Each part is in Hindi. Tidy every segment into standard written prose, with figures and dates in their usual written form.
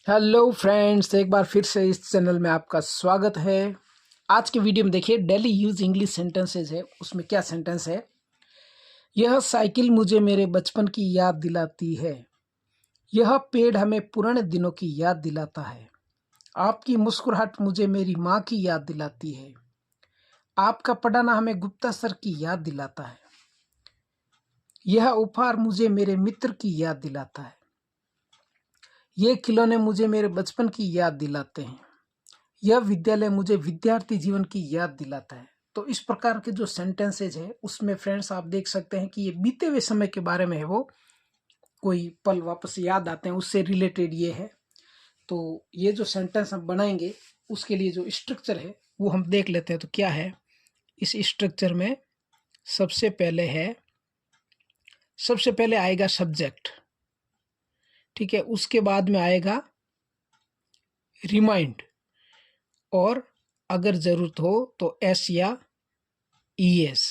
हेलो फ्रेंड्स, एक बार फिर से इस चैनल में आपका स्वागत है। आज की वीडियो में देखिए डेली यूज इंग्लिश सेंटेंसेस है। उसमें क्या सेंटेंस है? यह साइकिल मुझे मेरे बचपन की याद दिलाती है। यह पेड़ हमें पुराने दिनों की याद दिलाता है। आपकी मुस्कुराहट मुझे मेरी माँ की याद दिलाती है। आपका पढ़ाना हमें गुप्ता सर की याद दिलाता है। यह उपहार मुझे मेरे मित्र की याद दिलाता है। ये खिलौने मुझे मेरे बचपन की याद दिलाते हैं। यह विद्यालय मुझे विद्यार्थी जीवन की याद दिलाता है। तो इस प्रकार के जो सेंटेंसेज है उसमें फ्रेंड्स आप देख सकते हैं कि ये बीते हुए समय के बारे में है, वो कोई पल वापस याद आते हैं उससे रिलेटेड ये है। तो ये जो सेंटेंस हम बनाएंगे उसके लिए जो स्ट्रक्चर है वो हम देख लेते हैं। तो क्या है इस स्ट्रक्चर में? सबसे पहले आएगा सब्जेक्ट, ठीक है। उसके बाद में आएगा रिमाइंड, और अगर जरूरत हो तो एस या ईएस।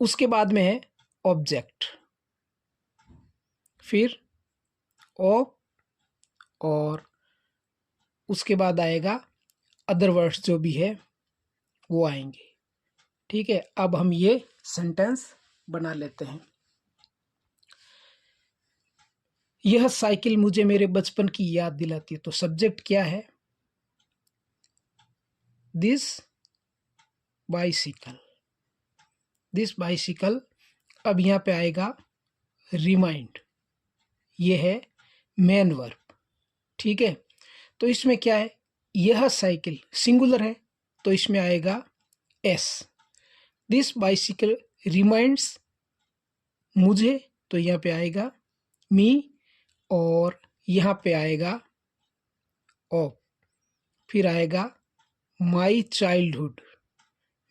उसके बाद में है ऑब्जेक्ट, फिर ऑफ, और उसके बाद आएगा अदर वर्ड्स जो भी है वो आएंगे। ठीक है, अब हम ये सेंटेंस बना लेते हैं। यह साइकिल मुझे मेरे बचपन की याद दिलाती है। तो सब्जेक्ट क्या है? This bicycle, this bicycle. अब यहाँ पे आएगा रिमाइंड, ये है मेन वर्ब। ठीक है, तो इसमें क्या है? यह साइकिल सिंगुलर है तो इसमें आएगा एस। दिस बाइसिकल रिमाइंड्स मुझे, तो यहाँ पे आएगा मी, और यहाँ पे आएगा ऑफ, फिर आएगा माई चाइल्डहुड,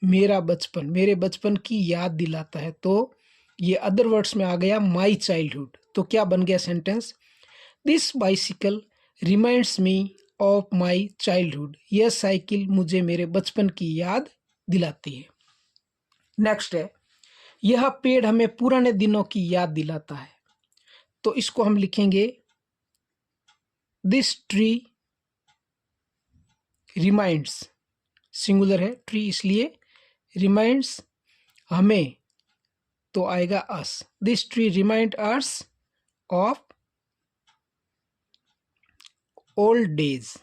मेरा बचपन, मेरे बचपन की याद दिलाता है। तो ये अदर वर्ड्स में आ गया माई चाइल्डहुड। तो क्या बन गया sentence? This bicycle reminds me of my childhood. यह साइकिल मुझे मेरे बचपन की याद दिलाती है। नेक्स्ट है, यह पेड़ हमें पुराने दिनों की याद दिलाता है। तो इसको हम लिखेंगे दिस ट्री रिमाइंड्स, सिंगुलर है ट्री इसलिए, रिमाइंड्स हमें, तो आएगा us. This tree remind us of old days.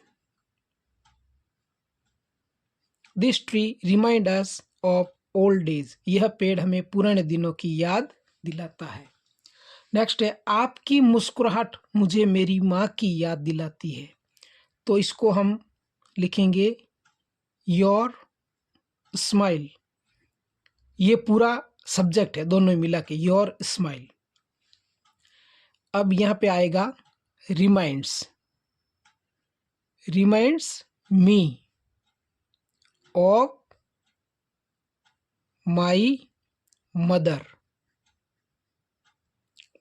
This tree remind us of old days. यह पेड़ हमें पुराने दिनों की याद दिलाता है। नेक्स्ट है, आपकी मुस्कुराहट मुझे मेरी माँ की याद दिलाती है। तो इसको हम लिखेंगे योर स्माइल। ये पूरा सब्जेक्ट है दोनों मिला के, योर स्माइल। अब यहाँ पे आएगा reminds, reminds me of my mother.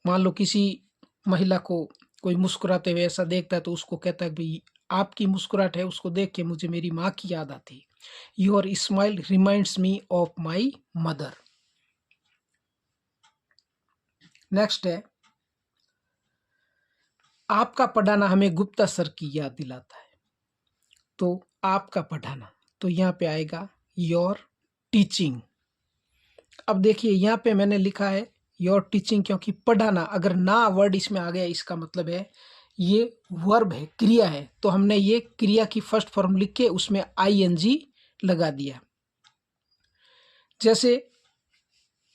मान लो किसी महिला को कोई मुस्कुराते हुए ऐसा देखता है तो उसको कहता है भाई आपकी मुस्कुराहट है, उसको देख के मुझे मेरी माँ की याद आती। Your smile reminds me of my mother. Next है, आपका पढ़ाना हमें गुप्ता सर की याद दिलाता है। तो आपका पढ़ाना, तो यहाँ पे आएगा योर टीचिंग। अब देखिए यहाँ पे मैंने लिखा है योर टीचिंग, क्योंकि पढ़ाना अगर ना वर्ड इसमें आ गया इसका मतलब है ये वर्ब है, क्रिया है। तो हमने ये क्रिया की फर्स्ट फॉर्म लिख के उसमें आईएनजी लगा दिया। जैसे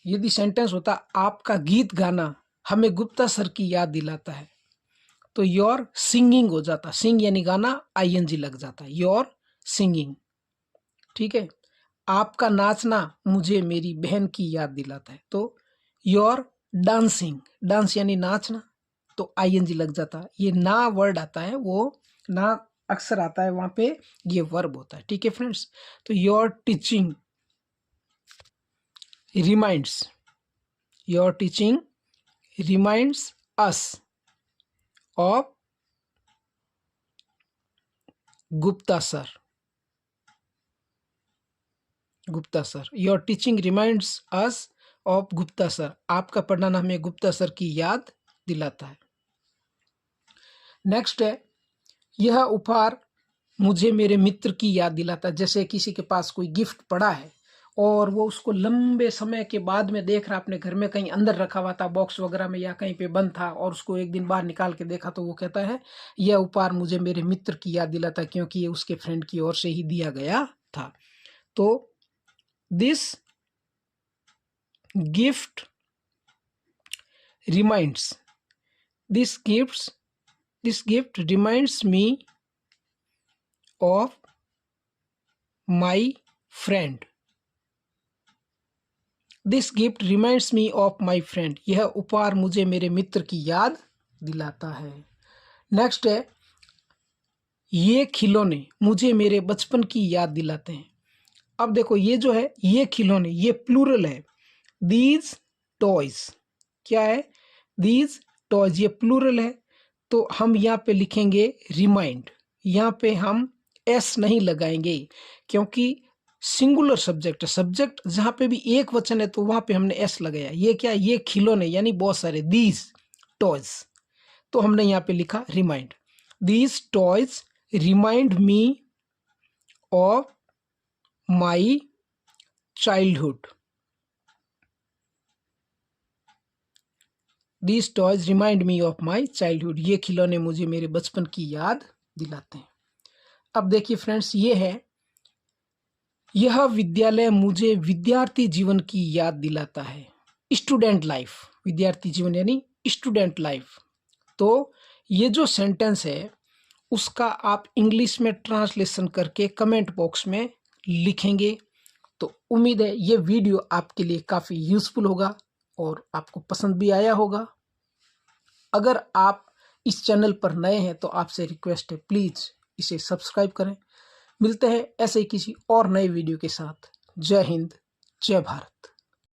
यदि सेंटेंस होता आपका गीत गाना हमें गुप्ता सर की याद दिलाता है, तो योर सिंगिंग हो जाता, सिंग यानी गाना, आईएनजी लग जाता, योर सिंगिंग। ठीक है, आपका नाचना मुझे मेरी बहन की याद दिलाता है। तो योर डांसिंग, डांस यानी नाचना, तो आईएनजी लग जाता। ये ना वर्ड आता है, वो ना अक्सर आता है वहां पे, ये वर्ब होता है। ठीक है फ्रेंड्स, तो your teaching reminds, your teaching reminds us of Gupta sir, Gupta sir. Your teaching reminds us of Gupta sir. आपका पढ़ाना हमें गुप्ता सर की याद दिलाता है। नेक्स्ट है, यह उपहार मुझे मेरे मित्र की याद दिलाता है। जैसे किसी के पास कोई गिफ्ट पड़ा है और वो उसको लंबे समय के बाद में देख रहा, अपने घर में कहीं अंदर रखा हुआ था बॉक्स वगैरह में या कहीं पे बंद था, और उसको एक दिन बाहर निकाल के देखा तो वो कहता है यह उपहार मुझे मेरे मित्र की याद दिलाता है, क्योंकि ये उसके फ्रेंड की ओर से ही दिया गया था। तो this gift reminds, this gift reminds me of my friend. This gift reminds me of my friend. यह उपहार मुझे मेरे मित्र की याद दिलाता है। नेक्स्ट है, ये खिलौने मुझे मेरे बचपन की याद दिलाते हैं। अब देखो ये जो है, ये खिलौने, ये प्लूरल है। दीज टॉयज, क्या है? दीज टॉयज, ये प्लूरल है, तो हम यहाँ पे लिखेंगे रिमाइंड। यहाँ पे हम एस नहीं लगाएंगे क्योंकि सिंगुलर सब्जेक्ट है। सब्जेक्ट जहाँ पे भी एक वचन है तो वहाँ पे हमने एस लगाया। ये क्या? ये खिलौने यानी बहुत सारे, दीज टॉयज, तो हमने यहाँ पे लिखा remind. These toys remind me of my childhood. These toys remind me of my childhood. ये खिलौने मुझे मेरे बचपन की याद दिलाते हैं। अब देखिए फ्रेंड्स, ये है, यह विद्यालय मुझे विद्यार्थी जीवन की याद दिलाता है। स्टूडेंट लाइफ, विद्यार्थी जीवन यानी स्टूडेंट लाइफ। तो ये जो सेंटेंस है उसका आप इंग्लिश में ट्रांसलेशन करके कमेंट बॉक्स में लिखेंगे। तो उम्मीद है ये वीडियो आपके लिए काफ़ी यूज़फुल होगा और आपको पसंद भी आया होगा। अगर आप इस चैनल पर नए हैं तो आपसे रिक्वेस्ट है, प्लीज़ इसे सब्सक्राइब करें। मिलते हैं ऐसे ही किसी और नए वीडियो के साथ। जय हिंद, जय भारत।